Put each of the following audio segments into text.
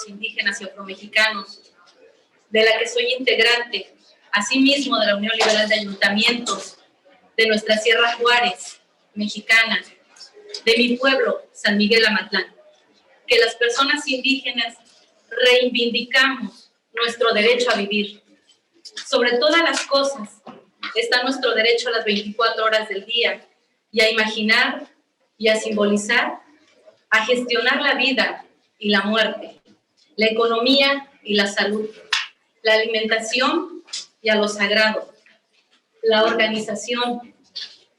pueblos indígenas y afromexicanos, de la que soy integrante, asimismo de la Unión Liberal de Ayuntamientos, de nuestra Sierra Juárez, mexicana, de mi pueblo, San Miguel Amatlán, que las personas indígenas reivindicamos nuestro derecho a vivir. Sobre todas las cosas está nuestro derecho a las 24 horas del día y a imaginar y a simbolizar, a gestionar la vida y la muerte, la economía y la salud, la alimentación y a lo sagrado, la organización,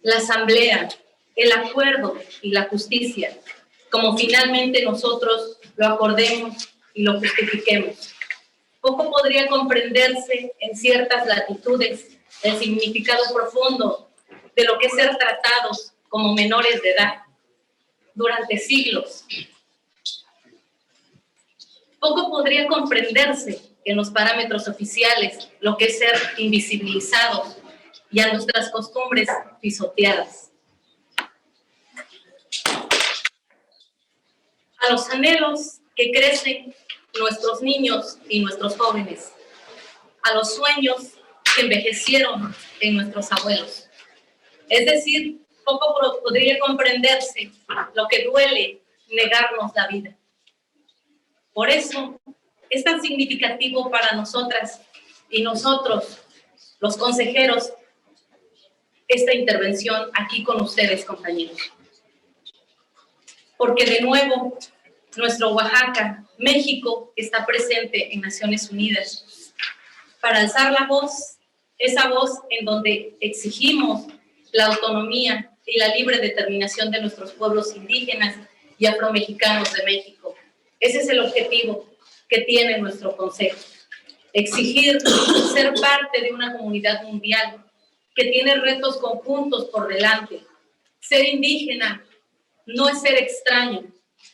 la asamblea, el acuerdo y la justicia, como finalmente nosotros lo acordemos y lo justifiquemos. Poco podría comprenderse en ciertas latitudes el significado profundo de lo que es ser tratados como menores de edad durante siglos. Poco podría comprenderse en los parámetros oficiales lo que es ser invisibilizados y a nuestras costumbres pisoteadas. A los anhelos que crecen nuestros niños y nuestros jóvenes, a los sueños que envejecieron en nuestros abuelos. Es decir, poco podría comprenderse lo que duele negarnos la vida. Por eso es tan significativo para nosotras y nosotros, los consejeros, esta intervención aquí con ustedes, compañeros. Porque de nuevo, nuestro Oaxaca, México, está presente en Naciones Unidas para alzar la voz, esa voz en donde exigimos la autonomía y la libre determinación de nuestros pueblos indígenas y afromexicanos de México. Ese es el objetivo que tiene nuestro Consejo. Exigir ser parte de una comunidad mundial que tiene retos conjuntos por delante. Ser indígena no es ser extraño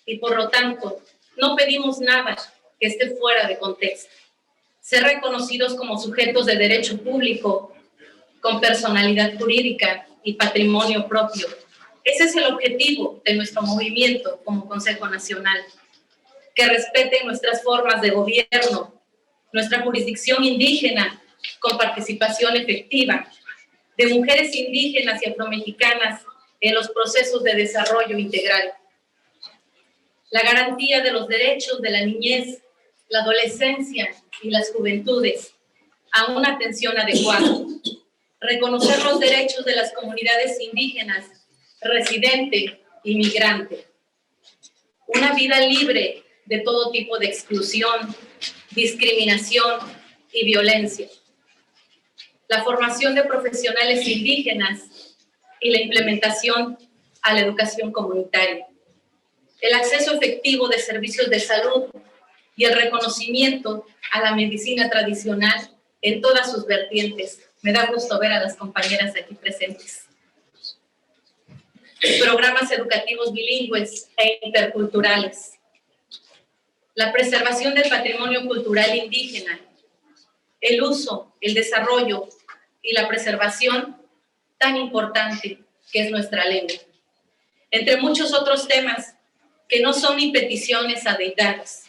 y por lo tanto no pedimos nada que esté fuera de contexto. Ser reconocidos como sujetos de derecho público con personalidad jurídica y patrimonio propio. Ese es el objetivo de nuestro movimiento como Consejo Nacional. Que respeten nuestras formas de gobierno, nuestra jurisdicción indígena con participación efectiva, de mujeres indígenas y afromexicanas en los procesos de desarrollo integral. La garantía de los derechos de la niñez, la adolescencia y las juventudes a una atención adecuada. Reconocer los derechos de las comunidades indígenas, residente y migrante. Una vida libre de todo tipo de exclusión, discriminación y violencia. La formación de profesionales indígenas y la implementación a la educación comunitaria. El acceso efectivo de servicios de salud y el reconocimiento a la medicina tradicional en todas sus vertientes. Me da gusto ver a las compañeras aquí presentes. Programas educativos bilingües e interculturales. La preservación del patrimonio cultural indígena, el uso, el desarrollo y la preservación tan importante que es nuestra lengua. Entre muchos otros temas que no son ni peticiones a deidades,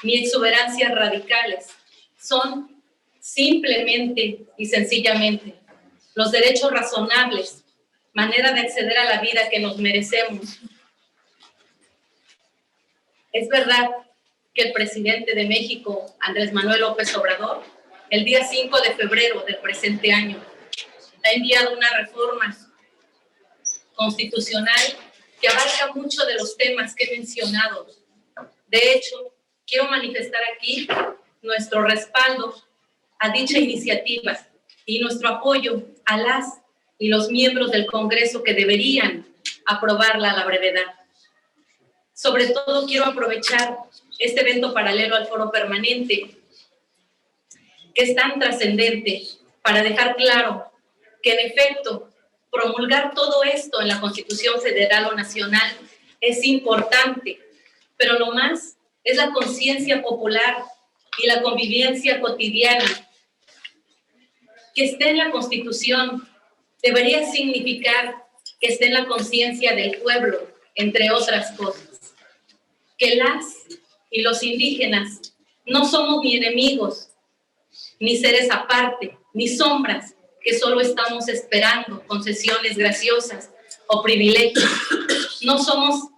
ni exuberancias radicales, son simplemente y sencillamente los derechos razonables, manera de acceder a la vida que nos merecemos. Es verdad que el presidente de México, Andrés Manuel López Obrador, el día 5 de febrero del presente año, ha enviado una reforma constitucional que abarca mucho de los temas que he mencionado. De hecho, quiero manifestar aquí nuestro respaldo a dicha iniciativa y nuestro apoyo a las y los miembros del Congreso que deberían aprobarla a la brevedad. Sobre todo, quiero aprovechar este evento paralelo al Foro Permanente, que es tan trascendente, para dejar claro que, en efecto, promulgar todo esto en la Constitución Federal o Nacional es importante, pero lo más es la conciencia popular y la convivencia cotidiana. Que esté en la Constitución debería significar que esté en la conciencia del pueblo, entre otras cosas. Que las y los indígenas No somos ni enemigos, ni seres aparte, ni sombras que solo estamos esperando concesiones graciosas o privilegios. No somos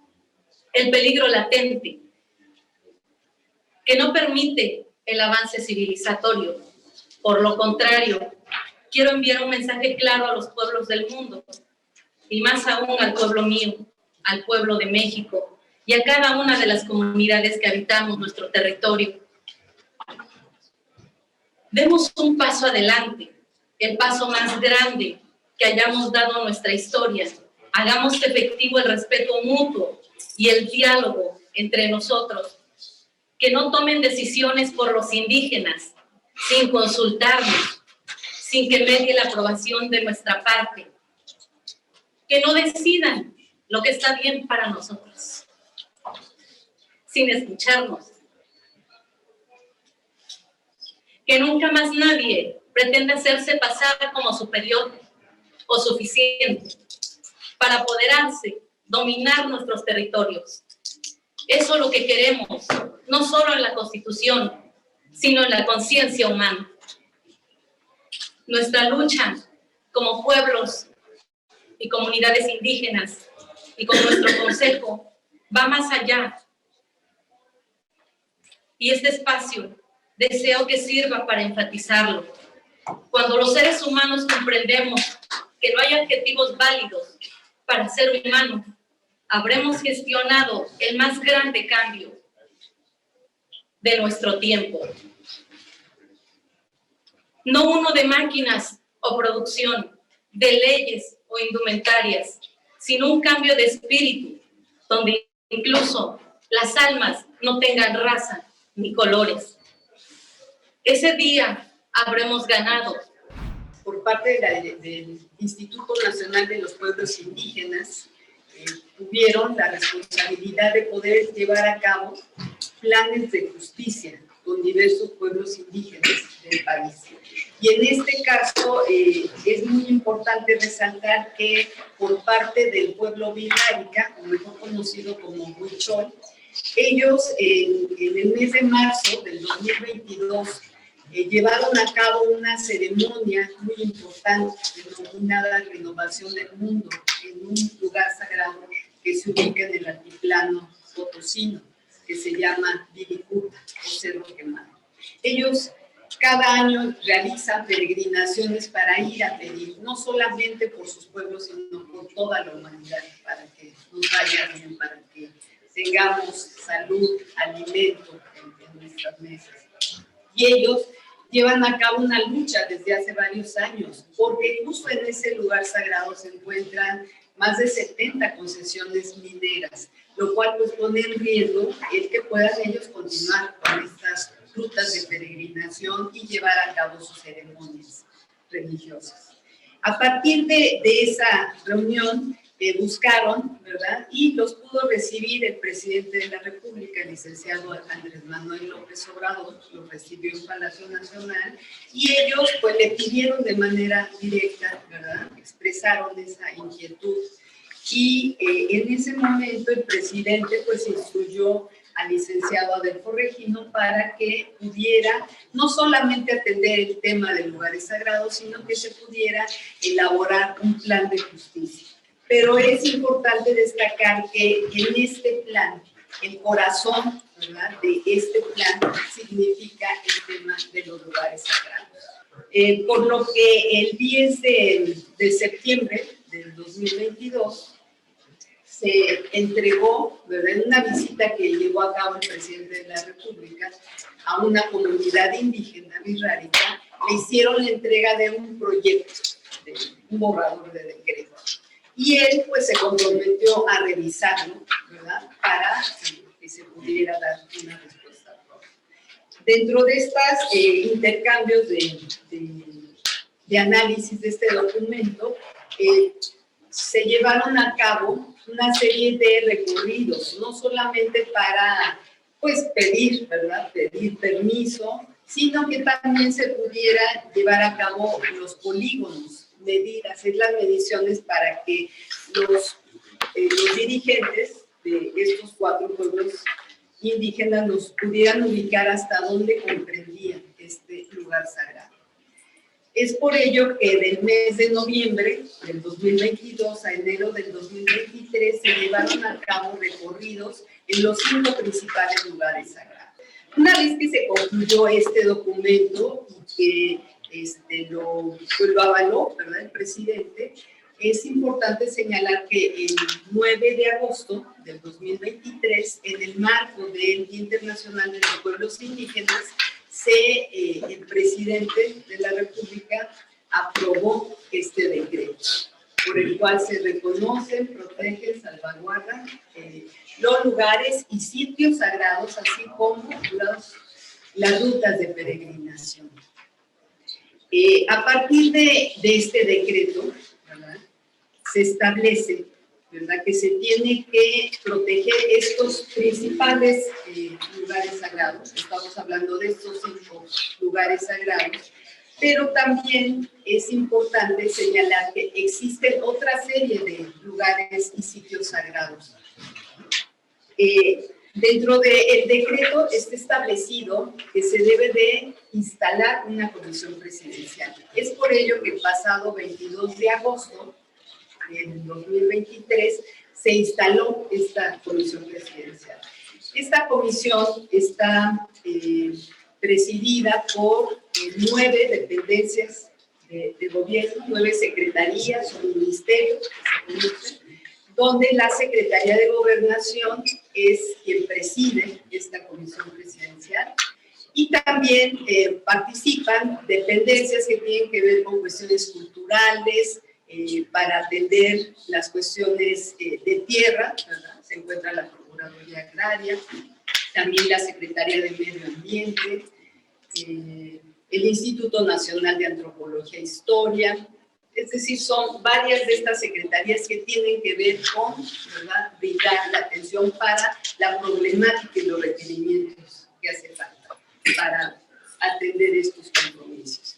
el peligro latente que no permite el avance civilizatorio. Por lo contrario, quiero enviar un mensaje claro a los pueblos del mundo, y más aún al pueblo mío, al pueblo de México y a cada una de las comunidades que habitamos nuestro territorio. Demos un paso adelante, el paso más grande que hayamos dado a nuestra historia. Hagamos efectivo el respeto mutuo y el diálogo entre nosotros. Que no tomen decisiones por los indígenas sin consultarnos, sin que medie la aprobación de nuestra parte. Que no decidan lo que está bien para nosotros, sin escucharnos. Que nunca más nadie pretenda hacerse pasar como superior o suficiente para apoderarse, dominar nuestros territorios. Eso es lo que queremos, no solo en la Constitución, sino en la conciencia humana. Nuestra lucha como pueblos y comunidades indígenas y con nuestro consejo va más allá. Y este espacio deseo que sirva para enfatizarlo. Cuando los seres humanos comprendemos que no hay adjetivos válidos para ser humano, habremos gestionado el más grande cambio de nuestro tiempo. No uno de máquinas o producción, de leyes o indumentarias, sino un cambio de espíritu, donde incluso las almas no tengan raza ni colores. Ese día habremos ganado. Por parte del Instituto Nacional de los Pueblos Indígenas, tuvieron la responsabilidad de poder llevar a cabo planes de justicia con diversos pueblos indígenas del país. Y en este caso es muy importante resaltar que por parte del pueblo Wixárika, mejor conocido como Huichol, ellos en el mes de marzo del 2022 llevaron a cabo una ceremonia muy importante denominada Renovación del Mundo en un lugar sagrado que se ubica en el altiplano potosino, que se llama Viricuta o Cerro Quemado. Ellos cada año realizan peregrinaciones para ir a pedir, no solamente por sus pueblos, sino por toda la humanidad, para que nos vaya bien, para que tengamos salud, alimento en nuestras mesas. Y ellos llevan a cabo una lucha desde hace varios años, porque justo en ese lugar sagrado se encuentran más de 70 concesiones mineras, lo cual pues pone en riesgo el que puedan ellos continuar con estas rutas de peregrinación y llevar a cabo sus ceremonias religiosas. A partir de esa reunión buscaron, ¿verdad? Y los pudo recibir el presidente de la República, el licenciado Andrés Manuel López Obrador, los recibió en Palacio Nacional, y ellos pues le pidieron de manera directa, ¿verdad? Expresaron esa inquietud. Y en ese momento el presidente pues instruyó al licenciado Adelfo Regino para que pudiera no solamente atender el tema de lugares sagrados, sino que se pudiera elaborar un plan de justicia. Pero es importante destacar que en este plan, el corazón, ¿verdad?, de este plan significa el tema de los lugares sagrados. Por lo que el 10 de septiembre del 2022 se entregó, ¿verdad?, en una visita que llevó a cabo el presidente de la República a una comunidad indígena wixárika, le hicieron la entrega de un proyecto, de un borrador de decreto. Y él pues se comprometió a revisarlo, ¿verdad?, para que se pudiera dar una respuesta propia. Dentro de estos intercambios de análisis de este documento, se llevaron a cabo una serie de recorridos, no solamente para pues pedir, ¿verdad?, pedir permiso, sino que también se pudiera llevar a cabo los polígonos, medir, hacer las mediciones para que los dirigentes de estos 4 pueblos indígenas nos pudieran ubicar hasta dónde comprendía este lugar sagrado. Es por ello que del mes de noviembre del 2022 a enero del 2023 se llevaron a cabo recorridos en los 5 principales lugares sagrados. Una vez que se concluyó este documento y que lo avaló, ¿verdad?, el presidente, es importante señalar que el 9 de agosto del 2023, en el marco del Día Internacional de los Pueblos Indígenas, el presidente de la República aprobó este decreto, por el cual se reconocen, protegen, salvaguardan los lugares y sitios sagrados, así como las rutas de peregrinación. A partir de este decreto, ¿verdad?, se establece, ¿verdad?, que se tiene que proteger estos principales lugares sagrados. Estamos hablando de estos 5 lugares sagrados, pero también es importante señalar que existen otra serie de lugares y sitios sagrados. Dentro del decreto está establecido que se debe de instalar una comisión presidencial. Es por ello que el pasado 22 de agosto del 2023 se instaló esta comisión presidencial. Esta comisión está presidida por 9 dependencias de gobierno, 9 secretarías o ministerios, donde la Secretaría de Gobernación es quien preside esta comisión presidencial, y también participan dependencias que tienen que ver con cuestiones culturales, para atender las cuestiones de tierra, ¿verdad? Se encuentra la Procuraduría Agraria, también la Secretaría de Medio Ambiente, el Instituto Nacional de Antropología e Historia. Es decir, son varias de estas secretarías que tienen que ver con, ¿verdad?, brindar la atención para la problemática y los requerimientos que hace falta para atender estos compromisos.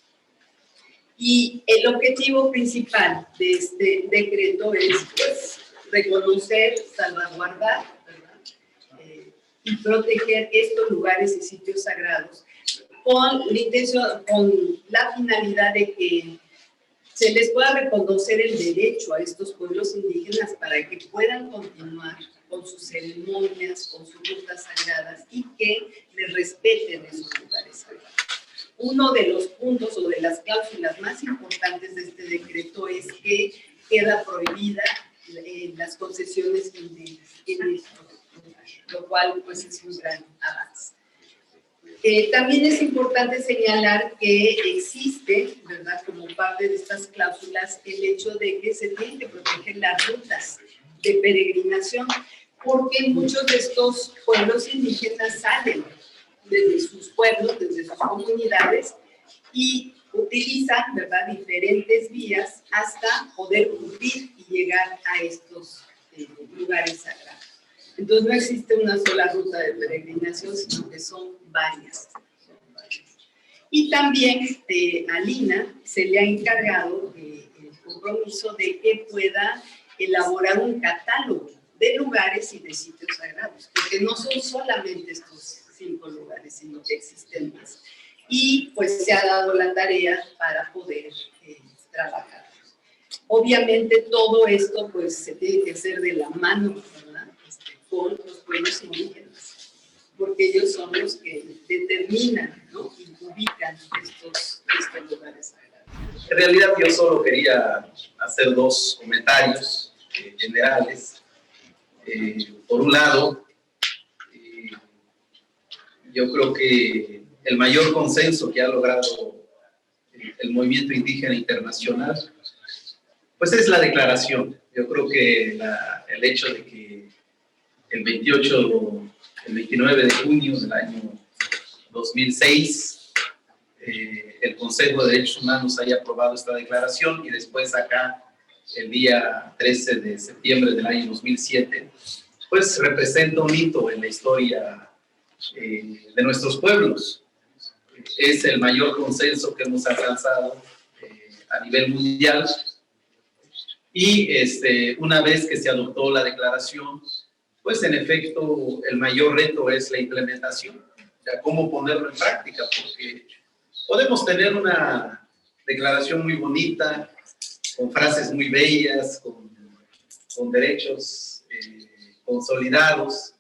Y el objetivo principal de este decreto es, pues, reconocer, salvaguardar, ¿verdad?, y proteger estos lugares y sitios sagrados con la finalidad de que se les pueda reconocer el derecho a estos pueblos indígenas para que puedan continuar con sus ceremonias, con sus rutas sagradas, y que les respeten esos lugares sagrados. Uno de los puntos o de las cláusulas más importantes de este decreto es que queda prohibida las concesiones indígenas en estos lugares, lo cual, pues, es un gran avance. También es importante señalar que existe, ¿verdad?, como parte de estas cláusulas, el hecho de que se tienen que proteger las rutas de peregrinación, porque muchos de estos pueblos indígenas salen desde sus pueblos, desde sus comunidades, y utilizan, ¿verdad?, diferentes vías hasta poder cumplir y llegar a estos lugares sagrados. Entonces no existe una sola ruta de peregrinación, sino que son varias. Y también a Lina se le ha encargado el compromiso de que pueda elaborar un catálogo de lugares y de sitios sagrados, porque no son solamente estos 5 lugares, sino que existen más. Y pues se ha dado la tarea para poder trabajar. Obviamente todo esto pues se tiene que hacer de la mano, ¿verdad?, con los pueblos indígenas, porque ellos son los que determinan, ¿no?, y ubican estos lugares sagrados. En realidad yo solo quería hacer 2 comentarios generales. Por un lado, yo creo que el mayor consenso que ha logrado el movimiento indígena internacional, pues es la declaración. Yo creo que el hecho de que el 29 de junio del año 2006, el Consejo de Derechos Humanos haya aprobado esta declaración, y después acá, el día 13 de septiembre del año 2007, pues representa un hito en la historia de nuestros pueblos. Es el mayor consenso que hemos alcanzado a nivel mundial, y una vez que se adoptó la declaración, pues en efecto el mayor reto es la implementación, ya cómo ponerlo en práctica, porque podemos tener una declaración muy bonita, con frases muy bellas, con derechos consolidados,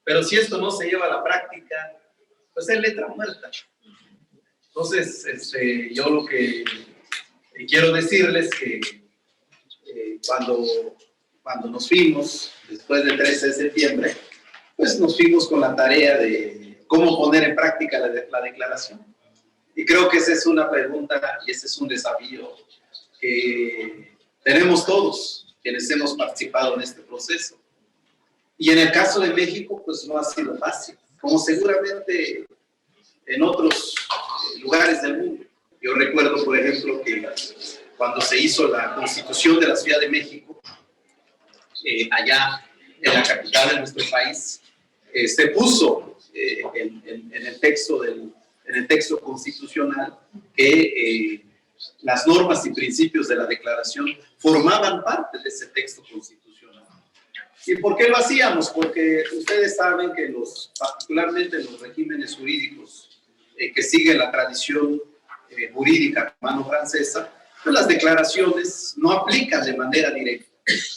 pero si esto no se lleva a la práctica, pues es letra muerta. Entonces, yo lo que quiero decirles que cuando nos fuimos, después del 13 de septiembre, pues nos fuimos con la tarea de cómo poner en práctica la declaración. Y creo que esa es una pregunta y ese es un desafío que tenemos todos quienes hemos participado en este proceso. Y en el caso de México, pues no ha sido fácil, como seguramente en otros lugares del mundo. Yo recuerdo, por ejemplo, que cuando se hizo la Constitución de la Ciudad de México, allá en la capital de nuestro país, se puso en el texto constitucional que las normas y principios de la declaración formaban parte de ese texto constitucional. ¿Y por qué lo hacíamos? Porque ustedes saben que particularmente en los regímenes jurídicos que siguen la tradición jurídica romano-francesa, pues las declaraciones no aplican de manera directa.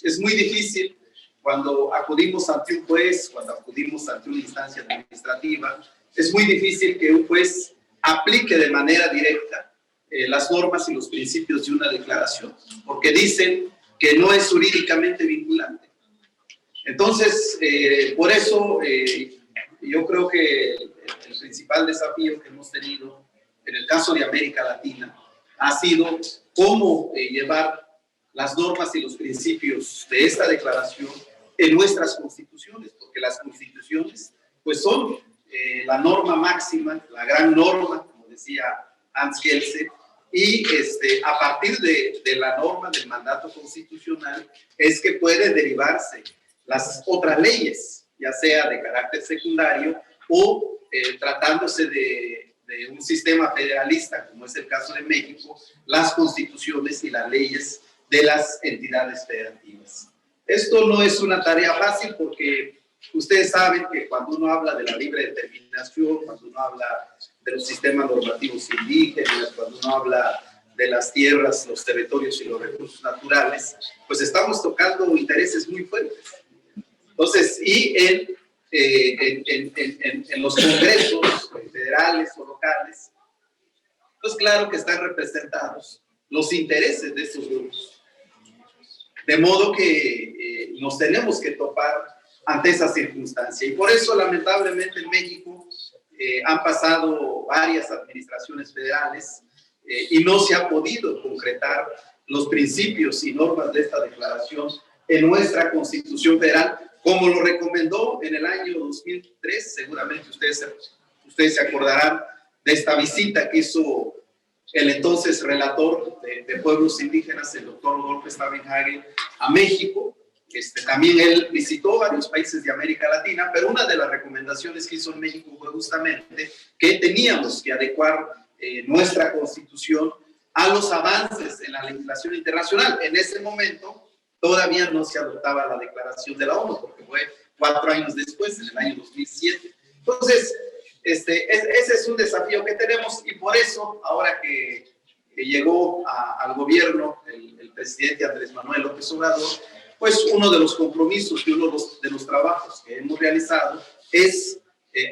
Es muy difícil cuando acudimos ante un juez, cuando acudimos ante una instancia administrativa, es muy difícil que un juez aplique de manera directa las normas y los principios de una declaración, porque dicen que no es jurídicamente vinculante. Entonces, por eso yo creo que el principal desafío que hemos tenido en el caso de América Latina ha sido cómo llevar las normas y los principios de esta declaración en nuestras constituciones, porque las constituciones pues son la norma máxima, la gran norma, como decía Hans Kelsen, y a partir de la norma del mandato constitucional es que puede derivarse las otras leyes, ya sea de carácter secundario o tratándose de un sistema federalista, como es el caso de México, las constituciones y las leyes de las entidades federativas. Esto no es una tarea fácil porque ustedes saben que cuando uno habla de la libre determinación, cuando uno habla de los sistemas normativos indígenas, cuando uno habla de las tierras, los territorios y los recursos naturales, pues estamos tocando intereses muy fuertes. Entonces, y en los congresos federales o locales, pues claro que están representados los intereses de estos grupos. De modo que nos tenemos que topar ante esa circunstancia. Y por eso, lamentablemente, en México han pasado varias administraciones federales y no se ha podido concretar los principios y normas de esta declaración en nuestra Constitución Federal, como lo recomendó en el año 2003. Seguramente ustedes se acordarán de esta visita que hizo el entonces relator de pueblos indígenas, el doctor Rodolfo Stavenhagen, a México. También él visitó varios países de América Latina, pero una de las recomendaciones que hizo en México fue justamente que teníamos que adecuar nuestra Constitución a los avances en la legislación internacional. En ese momento todavía no se adoptaba la Declaración de la ONU, porque fue 4 años después, en el año 2007. Entonces, ese es un desafío que tenemos, y por eso, ahora que llegó al gobierno el presidente Andrés Manuel López Obrador, pues uno de los compromisos y uno de los trabajos que hemos realizado es,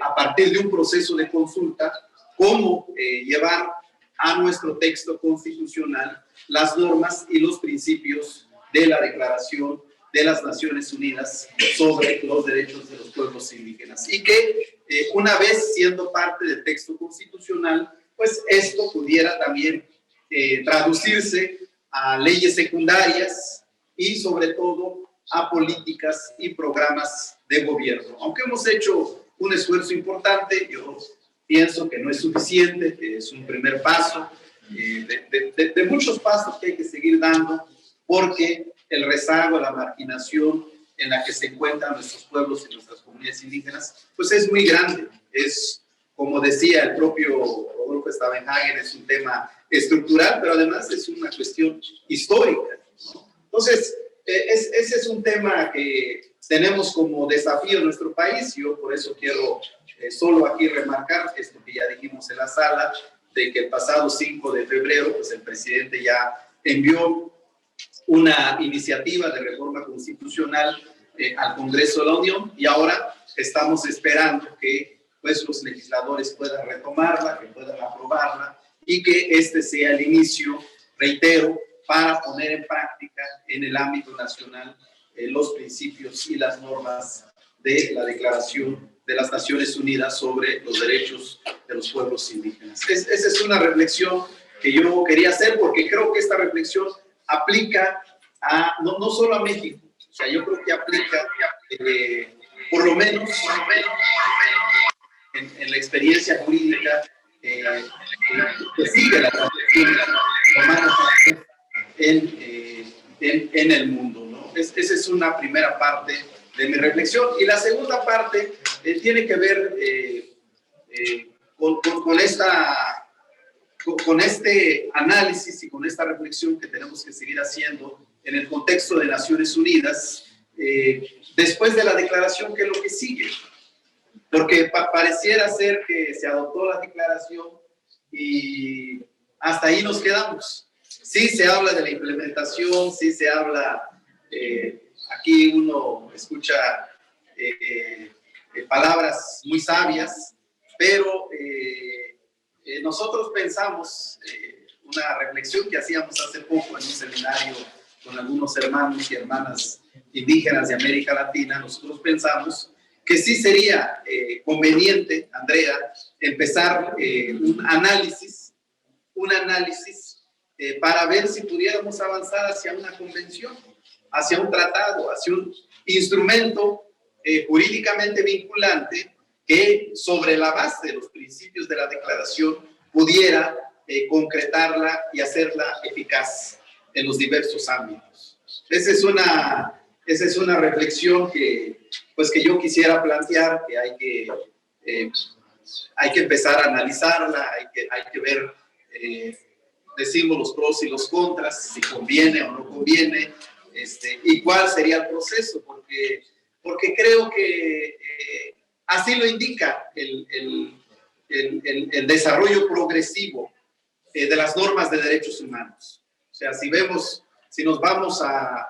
a partir de un proceso de consulta, cómo llevar a nuestro texto constitucional las normas y los principios de la Declaración de las Naciones Unidas sobre los derechos de los pueblos indígenas. Y que una vez siendo parte del texto constitucional, pues esto pudiera también traducirse a leyes secundarias y sobre todo a políticas y programas de gobierno. Aunque hemos hecho un esfuerzo importante, yo pienso que no es suficiente, que es un primer paso de muchos pasos que hay que seguir dando, porque el rezago, la marginación en la que se encuentran nuestros pueblos y nuestras comunidades indígenas, pues es muy grande. Es, como decía el propio Rodolfo Stavenhagen, es un tema estructural, pero además es una cuestión histórica, ¿no? Entonces, ese es un tema que tenemos como desafío en nuestro país. Yo por eso quiero solo aquí remarcar esto que ya dijimos en la sala, de que el pasado 5 de febrero, pues el presidente ya envió una iniciativa de reforma constitucional al Congreso de la Unión, y ahora estamos esperando que pues, los legisladores puedan retomarla, que puedan aprobarla, y que este sea el inicio, reitero, para poner en práctica en el ámbito nacional los principios y las normas de la Declaración de las Naciones Unidas sobre los derechos de los pueblos indígenas. Esa es una reflexión que yo quería hacer, porque creo que esta reflexión aplica no solo a México, o sea, yo creo que aplica por lo menos en la experiencia jurídica que sigue la tradición romana en el mundo, ¿no? Esa es una primera parte de mi reflexión. Y la segunda parte tiene que ver con este análisis y con esta reflexión que tenemos que seguir haciendo en el contexto de Naciones Unidas, después de la declaración, que es lo que sigue. Porque pareciera ser que se adoptó la declaración y hasta ahí nos quedamos. Sí se habla de la implementación, sí se habla, aquí uno escucha palabras muy sabias, pero nosotros pensamos, una reflexión que hacíamos hace poco en un seminario con algunos hermanos y hermanas indígenas de América Latina, nosotros pensamos que sí sería conveniente, Andrea, empezar un análisis para ver si pudiéramos avanzar hacia una convención, hacia un tratado, hacia un instrumento jurídicamente vinculante que, sobre la base de los principios de la declaración, pudiera concretarla y hacerla eficaz en los diversos ámbitos. Esa es una reflexión que yo quisiera plantear, que hay que empezar a analizarla, hay que ver, decimos, los pros y los contras, si conviene o no conviene, y cuál sería el proceso, porque creo que así lo indica el desarrollo progresivo de las normas de derechos humanos. O sea, si nos vamos a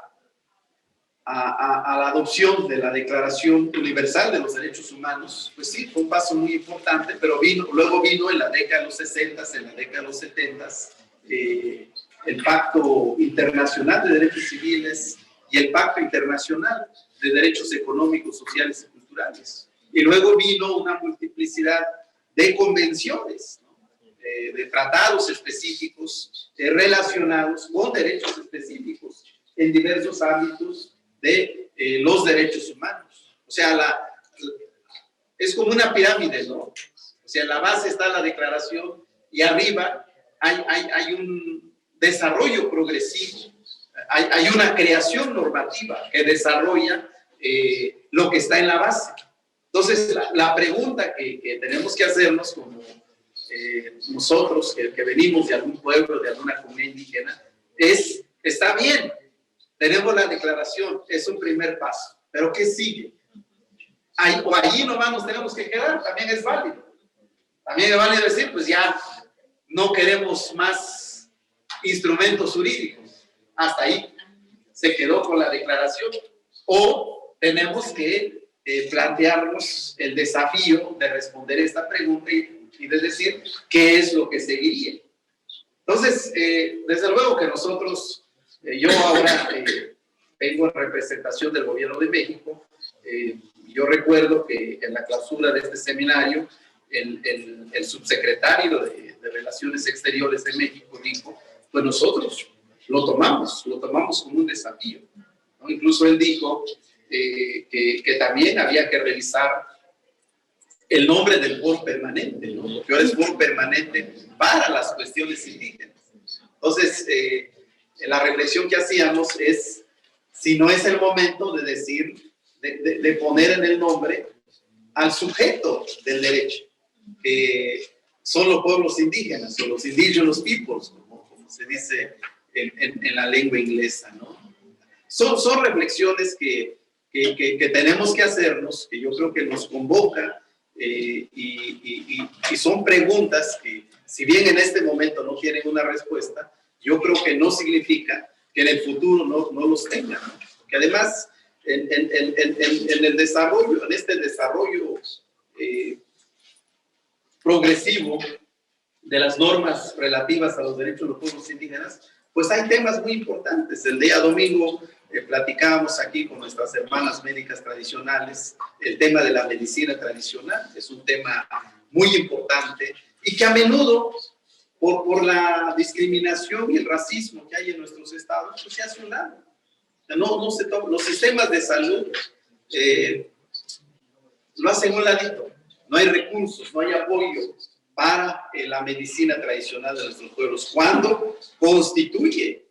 la adopción de la Declaración Universal de los Derechos Humanos, pues sí, fue un paso muy importante, pero luego vino en la década de los 60, en la década de los 70, el Pacto Internacional de Derechos Civiles y el Pacto Internacional de Derechos Económicos, Sociales y Culturales. Y luego vino una multiplicidad de convenciones, ¿no? De tratados específicos relacionados con derechos específicos en diversos ámbitos de los derechos humanos. O sea, es como una pirámide, ¿no? O sea, en la base está la declaración y arriba hay un desarrollo progresivo, hay una creación normativa que desarrolla lo que está en la base. Entonces, la pregunta que tenemos que hacernos como nosotros que venimos de algún pueblo, de alguna comunidad indígena, es, está bien, tenemos la declaración, es un primer paso, pero ¿qué sigue? Allí nomás nos tenemos que quedar, también es válido. También es válido decir, pues ya no queremos más instrumentos jurídicos, hasta ahí se quedó con la declaración. O tenemos que plantearnos el desafío de responder esta pregunta y de decir qué es lo que seguiría. Entonces, desde luego que nosotros, yo ahora vengo en representación del Gobierno de México. Yo recuerdo que en la clausura de este seminario, el subsecretario de Relaciones Exteriores de México dijo, pues nosotros lo tomamos como un desafío, ¿no? Incluso él dijo que también había que revisar el nombre del foro permanente, ¿no? Porque ahora es foro permanente para las cuestiones indígenas. Entonces, la reflexión que hacíamos es si no es el momento de decir, de poner en el nombre al sujeto del derecho, que son los pueblos indígenas, o los indigenous peoples, como se dice en la lengua inglesa, ¿no? son reflexiones que tenemos que hacernos, que yo creo que nos convoca, y son preguntas que, si bien en este momento no tienen una respuesta, yo creo que no significa que en el futuro no los tengan, ¿no? Porque además, en el desarrollo, en este desarrollo progresivo de las normas relativas a los derechos de los pueblos indígenas, pues hay temas muy importantes. El día domingo platicábamos aquí con nuestras hermanas médicas tradicionales el tema de la medicina tradicional. Es un tema muy importante y que a menudo, por la discriminación y el racismo que hay en nuestros estados, pues se hace un lado. No se toma. Los sistemas de salud lo hacen un ladito. No hay recursos, no hay apoyo para la medicina tradicional de nuestros pueblos, cuando constituye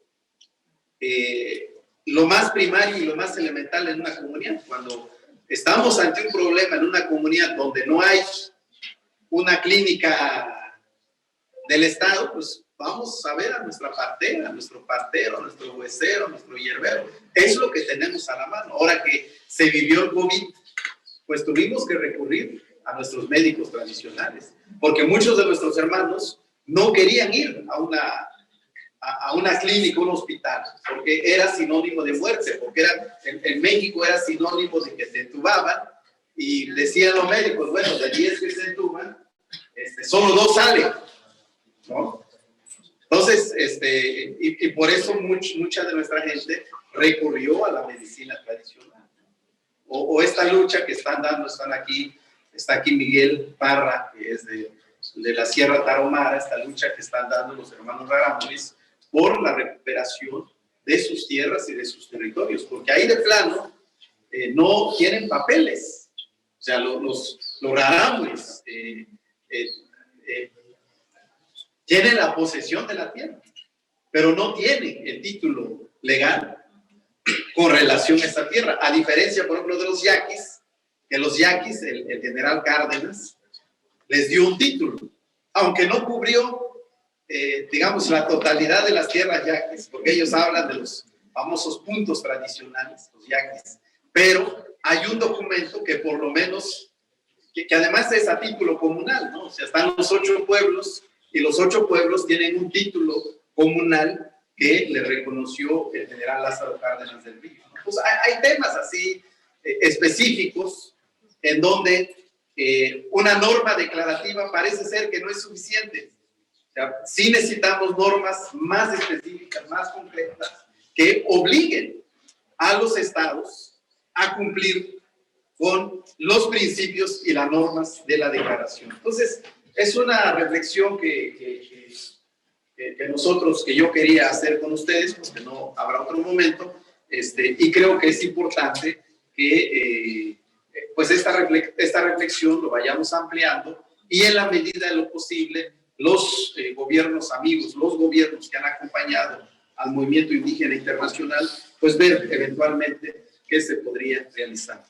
lo más primario y lo más elemental en una comunidad. Cuando estamos ante un problema en una comunidad donde no hay una clínica del Estado, pues vamos a ver a nuestra partera, a nuestro partero, a nuestro huesero, a nuestro hierbero. Es lo que tenemos a la mano. Ahora que se vivió el COVID, pues tuvimos que recurrir a nuestros médicos tradicionales, porque muchos de nuestros hermanos no querían ir a una clínica, un hospital, porque era sinónimo de muerte, porque en México era sinónimo de que te entubaban, y decían los médicos, bueno, de 10 que se entuban, solo 2 salen, ¿no? Entonces, y por eso mucha de nuestra gente recurrió a la medicina tradicional, o esta lucha que están dando, está aquí Miguel Parra, que es de la Sierra Tarahumara, esta lucha que están dando los hermanos rarámuris por la recuperación de sus tierras y de sus territorios, porque ahí de plano no tienen papeles. O sea, los rarámuris tienen la posesión de la tierra, pero no tienen el título legal con relación a esa tierra, a diferencia, por ejemplo, de los yaquis, que los yaquis, el general Cárdenas, les dio un título, aunque no cubrió, digamos, la totalidad de las tierras yaquis, porque ellos hablan de los famosos puntos tradicionales, los yaquis, pero hay un documento que por lo menos, que además es a título comunal, ¿no? O sea, están los 8 pueblos, y los 8 pueblos tienen un título comunal que le reconoció el general Lázaro Cárdenas del Río, ¿no? Pues hay temas así específicos en donde una norma declarativa parece ser que no es suficiente. O sea, sí necesitamos normas más específicas, más concretas, que obliguen a los estados a cumplir con los principios y las normas de la declaración. Entonces, es una reflexión que yo quería hacer con ustedes, porque no habrá otro momento, y creo que es importante que pues esta reflexión lo vayamos ampliando, y en la medida de lo posible los gobiernos amigos, los gobiernos que han acompañado al movimiento indígena internacional, pues ver eventualmente qué se podría realizar.